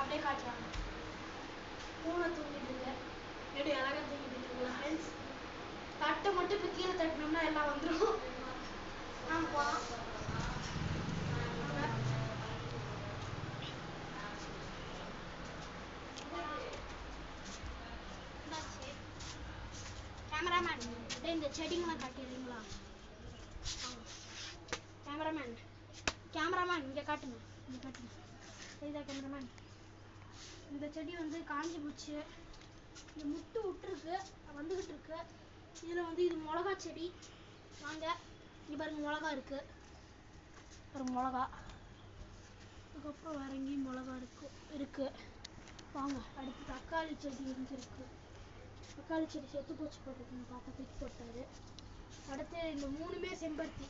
அப்படியே காட்டுறாங்க. பூனை தூங்கிட்டு இருக்கு. எப்படி அழகா தூங்கிட்டு இருக்குங்களா ஃப்ரெண்ட்ஸ்? தட்டை மட்டும் இப்போ கீழே தட்டினோம்னா எல்லாம் வந்துடும். போகலாம். கேமராமேன் இந்த செடிங்கெல்லாம் காட்டிடுறீங்களா? கேமராமேன் இங்கே காட்டுங்க. சரிதா கேமராமேன்? இந்த செடி வந்து காஞ்சி போச்சு. இந்த முட்டு விட்டுருக்கு, வந்துகிட்டு இருக்கு. இதில் வந்து இது மிளகா செடி. வாங்க இங்கே பாருங்க, மிளகா இருக்கு பாருங்க, மிளகா. அதுக்கப்புறம் வேற எங்கேயும் மிளகா இருக்கு. வாங்க அடுத்து தக்காளி செடி இருக்கு. தக்காளி செடி செத்து போச்சு போட்டுருக்குங்க, தாத்தா தூக்கி போட்டாரு. அடுத்து இந்த 3மே செம்பருத்தி.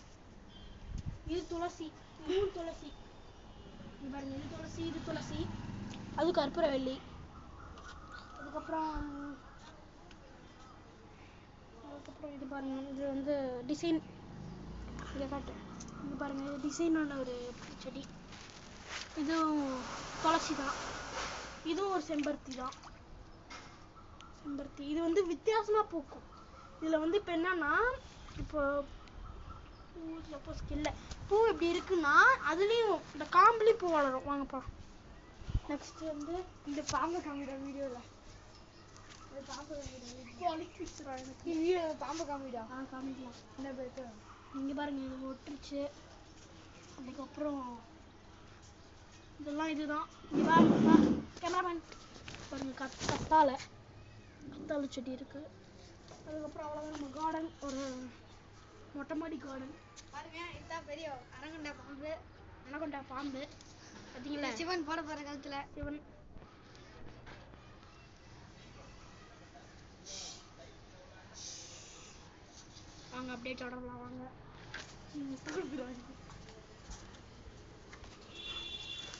இது துளசி, 3 துளசி. இது பாருங்க, இது துளசி, இது துளசி, அது கற்பூரவள்ளி. அதுக்கப்புறம் இது பாருங்க, இது வந்து டிசைன். இங்கே காட்டு, இது பாருங்க, இது டிசைனான ஒரு செடி. இதுவும் துளசி தான். இதுவும் ஒரு செம்பருத்தி தான். செம்பருத்தி இது வந்து வித்தியாசமாக பூக்கும். இதில் வந்து இப்போ என்னன்னா, இப்போ சப்போஸ் இல்லை பூ இப்படி இருக்குன்னா அதுலேயும் இந்த காம்புலேயும் பூ வளரும். வாங்கப்பா. நெக்ஸ்ட் வந்து இந்த பாம்பை காமிக்கிற வீடியோவில் பாம்பை காமிடா. காமிக்கலாம். என்ன பேருக்கு இங்கே பாருங்க, இது ஒட்டுருச்சு. அதுக்கப்புறம் இதெல்லாம் இதுதான். இங்கே பாருங்க கேமராமேன், பாருங்க கத்தாழை செடி இருக்கு. அதுக்கப்புறம் அவ்வளோதான் நம்ம கார்டன், ஒரு மொட்டை மாடி கார்டன். பாருங்க, இதுதான் பெரிய அனகொண்டா பாம்பு பார்த்தீங்களா? சிவன் போட போகிற காலத்தில் சிவன். வாங்க அப்படியே தொடரலாம். வாங்க.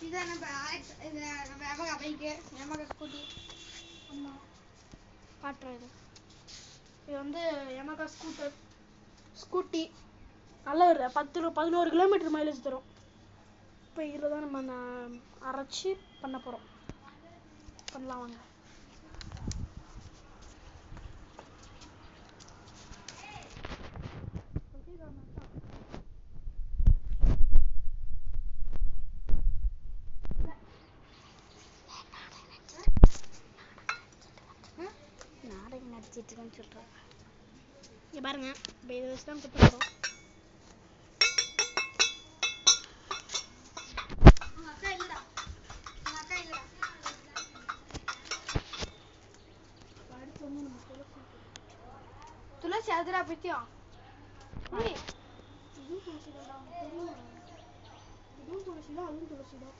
இதான் நம்ம பைக்கு, எமகா ஸ்கூட்டி. ஆமாம் காட்டுறேன். இது வந்து எமகா ஸ்கூட்டி. நல்ல ஒரு 11 கிலோமீட்டர் மைலேஜ் தரும். இப்போ இதில் தான் நம்ம அரைச்சி பண்ணலாம். வாங்க. நாடகம் நடிச்சிட்டு இருக்கேன்னு சொல்கிறேன். இங்கே பாருங்க, இப்போ இதை வச்சு தான் குத்த போகிறோம். துளசி அதுரா பத்தியம் இதுவும் துளசி தான். இதுவும் துளசி தான், அதுவும் துளசி தான்.